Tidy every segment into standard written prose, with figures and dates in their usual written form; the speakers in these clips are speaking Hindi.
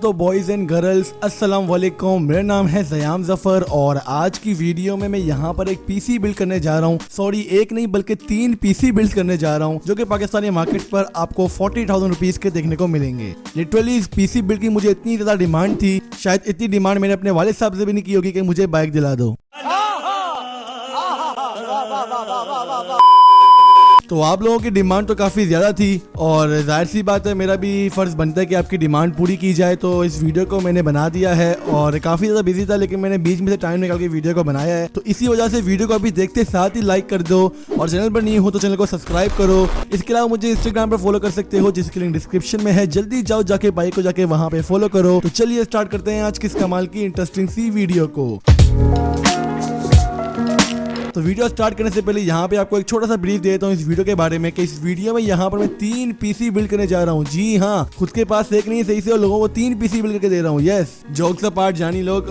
तो बॉयज एंड गर्ल्स अस्सलाम वालेकुम, मेरा नाम है ज़याम ज़फर और आज की वीडियो में मैं यहाँ पर एक पीसी बिल्ड करने जा रहा हूँ। सॉरी, एक नहीं बल्कि 3 पीसी बिल्ड करने जा रहा हूँ जो कि पाकिस्तानी मार्केट पर आपको 40,000 रुपीज के देखने को मिलेंगे। लिटरली इस पीसी बिल्ड की मुझे इतनी ज्यादा डिमांड थी, शायद इतनी डिमांड मैंने अपने वालिद साहब से भी नहीं की होगी कि मुझे बाइक दिला दो। तो आप लोगों की डिमांड तो काफ़ी ज़्यादा थी और जाहिर सी बात है मेरा भी फ़र्ज़ बनता है कि आपकी डिमांड पूरी की जाए। तो इस वीडियो को मैंने बना दिया है और काफ़ी ज़्यादा बिजी था, लेकिन मैंने बीच में से टाइम निकाल के वीडियो को बनाया है। तो इसी वजह से वीडियो को अभी देखते साथ ही लाइक कर दो और चैनल पर नहीं हो तो चैनल को सब्सक्राइब करो। इसके अलावा मुझे इंस्टाग्राम पर फॉलो कर सकते हो जिसकी लिंक डिस्क्रिप्शन में है। जल्दी जाओ जाके बाइक को जाके वहाँ पे फॉलो करो। तो चलिए स्टार्ट करते हैं आज किस कमाल की इंटरेस्टिंग सी वीडियो को। तो वीडियो स्टार्ट करने से पहले यहाँ पे आपको एक छोटा सा ब्रीफ देता हूँ इस वीडियो के बारे में कि इस वीडियो में यहाँ पर मैं 3 पीसी बिल्ड करने जा रहा हूँ। जी हाँ, खुद के पास एक नहीं सही से और लोगों को 3 पीसी बिल्ड करके दे रहा हूँ। यस, जोक्स अपार्ट जानी लोग,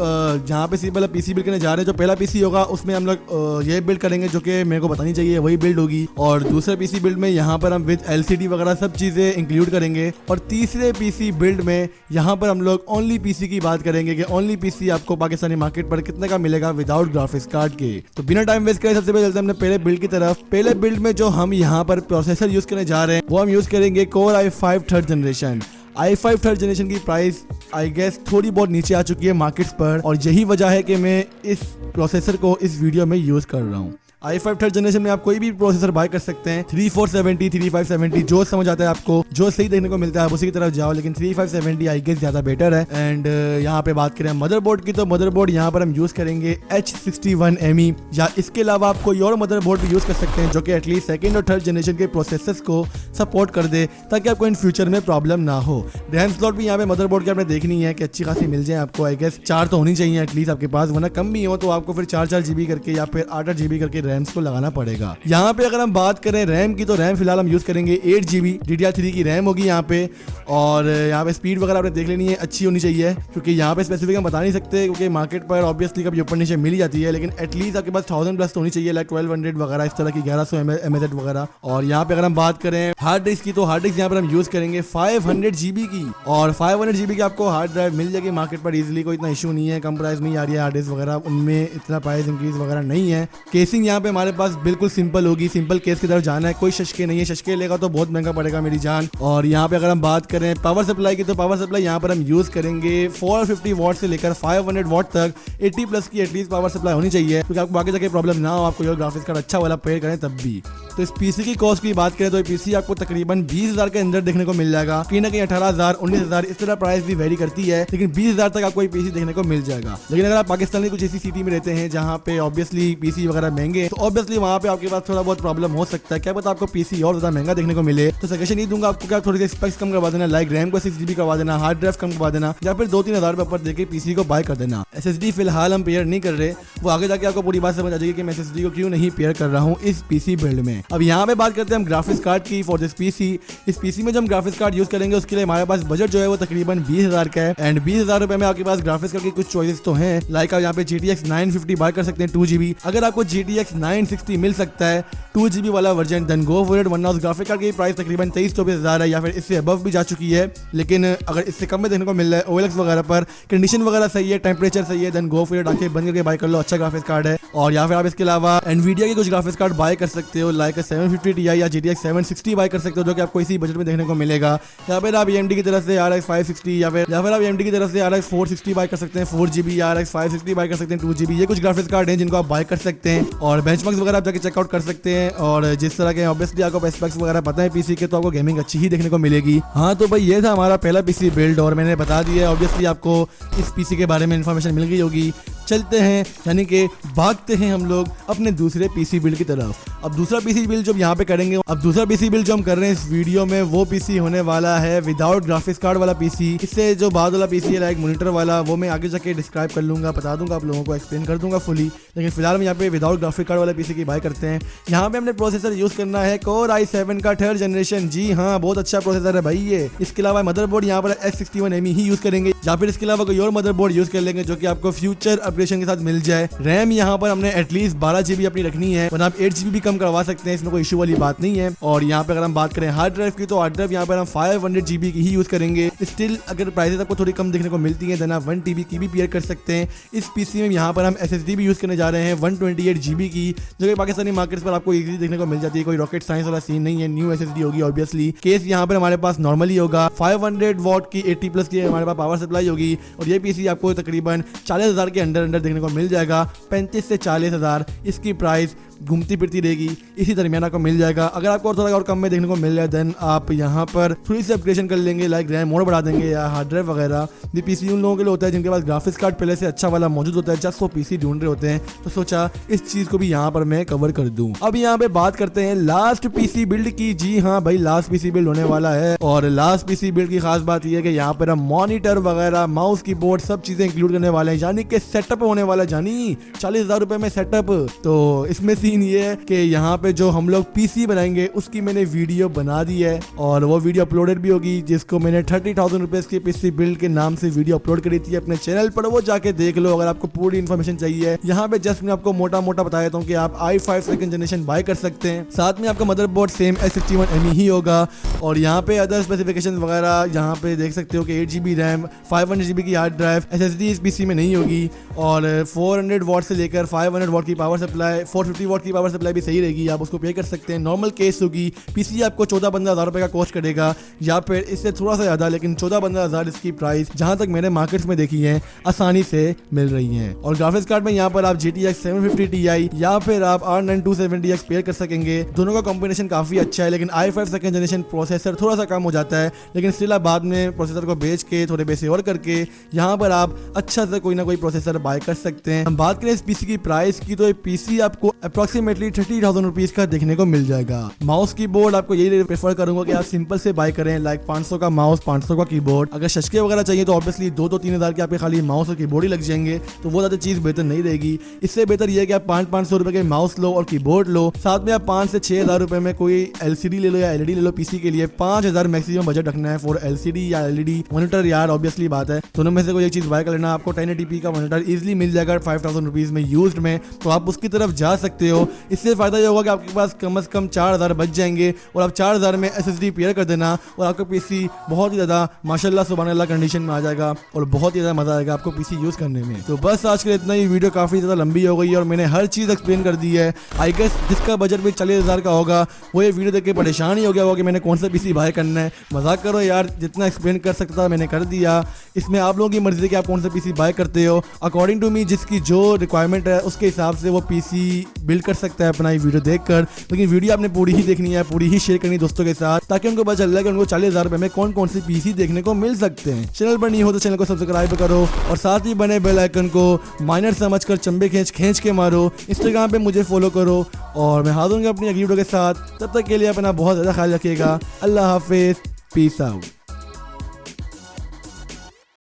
जहाँ पे सिंपल पीसी बिल्ड करने जा रहे हैं, जो पहला पीसी होगा उसमें हम लोग ये बिल्ड करेंगे जो कि मेरे को बतानी चाहिए वही बिल्ड होगी, और दूसरे पीसी बिल्ड में यहाँ पर हम विद LCD वगैरह सब चीजें इंक्लूड करेंगे, और तीसरे पीसी बिल्ड में यहाँ पर हम लोग ओनली पीसी की बात करेंगे कि ओनली पीसी आपको पाकिस्तानी मार्केट पर कितने का मिलेगा विदाउट ग्राफिक्स कार्ड के। तो बिना टाइम वेस्ट करे सबसे पहले चलते हैं पहले बिल्ड की तरफ। पहले बिल्ड में जो हम यहाँ पर प्रोसेसर यूज करने जा रहे हैं वो हम यूज करेंगे Core i5 third generation. i5 third generation की प्राइस आई गेस थोड़ी बहुत नीचे आ चुकी है मार्केट्स पर, और यही वजह है कि मैं इस प्रोसेसर को इस वीडियो में यूज कर रहा हूँ। i5 थर्ड जनरेशन में आप कोई भी प्रोसेसर बाय कर सकते हैं, 3470, 3570 जो समझ आता है आपको, जो सही देखने को मिलता है आप उसी की तरफ जाओ, लेकिन 3570 आई गेस ज्यादा बेटर है। एंड यहाँ पे बात करें मदरबोर्ड की, तो मदरबोर्ड यहाँ पर हम यूज करेंगे H61ME, या इसके अलावा आप कोई और मदरबोर्ड भी यूज कर सकते हैं जो कि एटलीस्ट सेकंड और थर्ड जनरेशन के प्रोसेसर्स को सपोर्ट कर दे ताकि आपको इन फ्यूचर में प्रॉब्लम ना हो। रैम स्लॉट भी यहाँ पे मदरबोर्ड की आपने देखनी है कि अच्छी खासी मिल जाए आपको। आई गेस 4 तो होनी चाहिए एटलीस्ट आपके पास, वरना कम भी हो तो आपको फिर 4 GB करके या फिर 8 GB करके रैम्स को लगाना पड़ेगा। यहाँ पे अगर हम बात करें रैम की, तो रैम फिलहाल हम यूज करेंगे 8 GB DDR3 की रैम होगी यहाँ पे, और यहाँ पे स्पीड वगैरह आपने देख लेनी है, अच्छी होनी चाहिए, क्योंकि यहाँ पे स्पेसिफिक हम बता नहीं सकते क्योंकि मार्केट पर ऑब्वियसली कभी ऊपर नीचे मिल जाती है, लेकिन एटलीस्ट आपके पास 1000 प्लस तो होनी चाहिए, लाइक 1200 वगैरह इस तरह की 1100 mAh वगैरह। और यहाँ पे अगर हम बात करें हार्ड डिस्क की, तो हार्ड डिस्क यहाँ पर हम यूज करेंगे 500 GB की, और 500 GB की आपको हार्ड ड्राइव मिल जाएगी मार्केट पर इजीली, कोई इतना इशू नहीं है, कम प्राइस नहीं आ रही है हार्ड डिस्क वगैरह, उनमें इतना प्राइस इंक्रीज वगैरह नहीं है। केसिंग यहाँ पे हमारे पास बिल्कुल सिंपल होगी, सिंपल केस की तरफ जाना है, कोई शशके नहीं है, शशके लेगा तो बहुत महंगा पड़ेगा मेरी जान। और यहाँ पे अगर हम बात करें पावर सप्लाई की, तो पावर सप्लाई यहाँ पर हम यूज करेंगे 450 वॉट से लेकर 500 वॉट तक 80 प्लस की एटलीस्ट पावर सप्लाई होनी चाहिए, क्योंकि आपको आगे जाके प्रॉब्लम ना हो, आपको ग्राफिक्स कार्ड अच्छा वाला पेड करें तब भी। तो इस पीसी की कॉस्ट की बात करें तो पीसी आपको तकरीबन 20,000 के अंदर देखने को मिल जाएगा, कहीं ना कहीं 18,000 19,000 इस तरह प्राइस भी वेरी करती है, लेकिन 20,000 तक आपको पीसी देखने को मिल जाएगा। लेकिन अगर आप पाकिस्तान में कुछ ऐसी सिटी में रहते हैं जहाँ पे ऑब्वियसली पीसी वगैरह महंगे, तो ऑब्वियसली वहाँ पे आपके पास थोड़ा बहुत प्रॉब्लम हो सकता है, क्या पता आपको पीसी और ज्यादा महंगा देखने को मिले। तो सजेशन नहीं दूंगा आपको, क्या थोड़ी सी स्पेक्स कम करवा देना, लाइक रैम को 6 GB करवा देना, हार्ड ड्राइव कम करवा देना, या फिर 2-3 हज़ार रुपए पर देके पीसी को बाय कर देना। SSD फिलहाल हम पेयर नहीं कर रहे, वो आगे जाके आपको पूरी बात समझ आ जाएगी कि मैं SSD को क्यों नहीं पेयर कर रहा हूँ इस पीसी बिल्ड में। अब यहाँ पे बात करते हैं हम ग्राफिक्स कार्ड की फॉर दिस पीसी। इस पीसी में जो हम ग्राफिक्स कार्ड यूज करेंगे उसके लिए हमारे पास बजट जो है वो तकरीबन 20,000 का है, एंड 20,000 रुपए में आपके पास ग्राफिक्स कार्ड की कुछ चॉइसेस तो हैं, लाइक आप यहाँ पे GTX 950 बाय कर सकते हैं 2 GB। अगर आपको GTX 960 मिल सकता है 2 GB वाला version, then go for it, वरना उस ग्राफिक कार्ड की प्राइस तकरीबन 23-24 हज़ार है, या फिर इससे अबव भी जा चुकी है, लेकिन अगर इससे कम में देखने को मिल रहा है OLX वगैरह पर, कंडीशन वगैरह सही है, टेम्परेचर सही है, देन गो फॉर इट, आंखें बंद करके बाय कर लो, अच्छा ग्राफिक्स कार्ड है। और या फिर आप इसके अलावा एनवीडिया के कुछ ग्राफिक्स कार्ड बाय कर सकते हो, लाइक 750 Ti या GTX 760 बाय कर सकते हो, जो कि आपको इसी बजट में देखने को मिलेगा। या फिर आप AMD की तरफ से RX 560 या फिर आप AMD की तरफ से RX 460 बाय कर सकते हैं 4 GB, या RX 560 बाय कर सकते हैं 2 GB। ये कुछ ग्राफिक्स कार्ड हैं जिनको आप बाय कर सकते हैं, और बेंचमार्क्स वगैरह आप जाके चेकआउट कर सकते हैं, और जिस तरह के ऑब्वियसली आपको स्पेक्स वगैरह पता है पीसी के, तो आपको गेमिंग अच्छी ही देखने को मिलेगी। हाँ, तो भाई ये था हमारा पहला पीसी बिल्ड, और मैंने बता दिया ऑब्वियसली आपको इस पीसी के बारे में इन्फॉर्मेशन मिल गई होगी। चलते हैं, यानी कि भागते हैं हम लोग अपने दूसरे पीसी बिल्ड की तरफ। अब दूसरा पीसी बिल्ड जो यहाँ पे करेंगे, अब दूसरा पीसी बिल्ड जो हम कर रहे हैं इस वीडियो में, वो पीसी होने वाला है विदाउट ग्राफिक्स कार्ड वाला पीसी। इससे जो बाद वाला पीसी है लाइक मॉनिटर वाला, वो मैं आगे जाके डिस्क्राइब कर लूंगा, बता दूंगा आप लोगों को, एक्सप्लेन कर दूंगा फुली, लेकिन फिलहाल हम यहाँ पे विदाउट ग्राफिक कार्ड वाला पीसी की बाय करते हैं। यहाँ पे हमने प्रोसेसर यूज करना है Core i7 का थर्ड जनरेशन। जी हाँ, बहुत अच्छा प्रोसेसर है भाई ये। इसके अलावा मदरबोर्ड यहाँ पर H61ME ही यूज करेंगे, या फिर इसके अलावा कोई और मदरबोर्ड यूज कर लेंगे जो कि आपको फ्यूचर अपग्रेडेशन के साथ मिल जाए। रैम यहाँ पर हमने एटलीस्ट 12 GB अपनी रखनी है, वरना आप 8 GB भी कम करवा सकते हैं, इसमें कोई इशू वाली बात नहीं है। और यहाँ पे अगर हम बात करें हार्ड ड्राइव की, तो हार्ड ड्राइव यहाँ पर हम 500 GB की ही यूज करेंगे। स्टिल अगर प्राइसेस आपको थोड़ी कम देखने को मिलती है, देन आप 1 TB की भी पेयर कर सकते हैं। इस पीसी में यहाँ पर हम SSD भी यूज करने जा रहे हैं 128 GB की, जो कि पाकिस्तानी मार्केट्स पर आपको इजीली देखने को मिल जाती है। कोई रॉकेट साइंस वाला सीन नहीं है। न्यू SSD होगी ऑब्वियसली। केस यहाँ पर हमारे पास नॉर्मली होगा। 500 वॉट की 80+ की हमारे पास पावर सप्लाई होगी, और ये पीसी आपको तकरीबन 40,000 के अंदर देखने को मिल जाएगा। 35 से 40,000 इसकी प्राइस घूमती फिरती रहेगी, इसी दरमियान आपको मिल जाएगा। अगर आपको थोड़ा और कम में देखने को मिल जाए, देन आप यहाँ पर थोड़ी सी अपग्रेडेशन कर लेंगे, लाइक रैम मोड बढ़ा देंगे या हार्ड ड्राइव वगैरह। ये पीसी उन लोगों के लिए होता है जिनके पास ग्राफिक्स कार्ड पहले से अच्छा वाला मौजूद होता है, जस्ट वो पीसी ढूंढ रहे होते हैं, तो सोचा इस चीज को भी यहाँ पर मैं कवर कर दूं। अब यहाँ पे बात करते हैं लास्ट पीसी बिल्ड की। जी हाँ भाई, लास्ट पीसी बिल्ड होने वाला है, और लास्ट पीसी बिल्ड की खास बात यह है कि यहाँ पर हम मॉनिटर वगैरह, माउस, कीबोर्ड सब चीजें इंक्लूड करने वाले हैं, यानी कि सेटअप होने वाला, जानी 40,000 रुपए में सेटअप। तो इसमें सीन ये है कि यहाँ पे जो हम लोग पीसी बनाएंगे उसकी मैंने वीडियो बना दी है, और वो वीडियो अपलोडेड भी होगी, जिसको मैंने 30,000 रुपए की पीसी बिल्ड के नाम से वीडियो अपलोड करी थी अपने चैनल पर। वो जाके देख लो अगर आपको पूरी इन्फॉर्मेशन चाहिए। यहाँ पे जस्ट मैं आपको मोटा मोटा बता देता हूँ कि आप i5 सेकंड जनरेशन बाय कर सकते हैं। साथ में आपका मदरबोर्ड सेम S61ME ही होगा, और यहाँ पे अदर स्पेसिफिकेशन वगैरह यहाँ पे देख सकते हो कि 8 GB रैम, 500 GB की हार्ड ड्राइव, SSD इस पीसी में नहीं होगी, और 400 वॉट से लेकर 500 वॉट की पावर सप्लाई, 450 वॉट की पावर सप्लाई भी सही रहेगी, आप उसको पे कर सकते हैं। नॉर्मल केस होगी। पीसी आपको 14-15 हज़ार रुपए का कॉस्ट करेगा, या फिर इससे थोड़ा सा ज़्यादा, लेकिन 14-15 हज़ार इसकी प्राइस जहां तक मैंने मार्केट्स में देखी है आसानी से मिल रही है। और ग्राफिक्स कार्ड में यहाँ पर आप GTX 750 Ti या फिर आप R9 270X पेयर कर सकेंगे। दोनों का कॉम्बिनेशन काफी अच्छा है, लेकिन i5 सेकंड जनरेशन प्रोसेसर थोड़ा सा कम हो जाता है, लेकिन स्टिल आप बाद में प्रोसेसर को बेच के थोड़े पैसे और करके यहाँ पर आप अच्छा से कोई ना कोई प्रोसेसर बाय कर सकते हैं। हम बात करें इस पीसी की प्राइस की, तो ये पीसी आपको अप्रोक्सीमेटली 30,000 रुपीज का देखने को मिल जाएगा। माउस कीबोर्ड आपको यही प्रेफर करूंगा कि आप सिंपल से बाय करें, लाइक 500 का माउस, 500 का कीबोर्ड। अगर सस्ते वगैरह चाहिए तो ऑब्वियसली 2-3 हज़ार के आपके खाली माउस और कीबोर्ड ही लग जाएंगे, तो वो ज्यादा चीज बेहतर नहीं रहेगी। इससे बेहतर यह है कि आप 500 रुपए के माउस लो और कीबोर्ड लो, साथ में आप 5 से 6 हज़ार रुपए में कोई LCD ले लो या LED ले लो। पीसी के लिए 5,000 मैक्सिमम बजट रखना है फॉर LCD या LED मॉनिटर। यार ऑब्वियसली बात है, दोनों में से कोई एक चीज बाय कर लेना। आपको 1080p का मॉनिटर इजीली मिल जाएगा 5,000 रुपीज में यूज्ड में, तो आप उसकी तरफ जा सकते हो। इससे फायदा ये होगा कि आपके पास कम से कम 4,000 बच जाएंगे, और आप 4,000 में SSD पेयर कर देना, और आपका पीसी बहुत ही ज्यादा माशाल्लाह सुभान अल्लाह कंडीशन में आ जाएगा, और बहुत ही ज्यादा मजा आएगा आपको पीसी यूज करने में। तो बस आज के लिए इतना ही। वीडियो काफी ज्यादा लंबी हो गई है और मैंने हर चीज एक्सप्लेन कर दी है। आई गेस जिसका बजट भी 40,000 का होगा वो ये वीडियो देख के परेशान ही हो गया होगा कि मैंने कौन सा पीसी बाय करना है। मजाक करो यार, जितना एक्सप्लेन कर सकता था मैंने कर दिया। इसमें आप लोगों की मर्जी है कि आप कौन सा पीसी बाय करते हो। अकॉर्डिंग टू मी जिसकी जो रिक्वायरमेंट है उसके हिसाब से वो पीसी बिल्ड कर सकता है अपना ये वीडियो देखकर, लेकिन वीडियो आपने पूरी ही देखनी है, पूरी ही शेयर करनी है दोस्तों के साथ, ताकि उनको पता चल जाए कि उनको 40,000 रुपए में कौन कौन सी पीसी देखने को मिल सकते हैं। चैनल पर नहीं हो तो चैनल को सब्सक्राइब करो, और साथ ही बने बेल आइकन को माइनर समझकर चंबे खींच के मारो। इंस्टाग्राम पे मुझे फॉलो करो, और मैं हाजिर हूँ अपनी अगली वीडियो के साथ। तब तक के लिए अपना बहुत ज़्यादा ख्याल रखिएगा। अल्लाह हाफिज़, पीस आउट।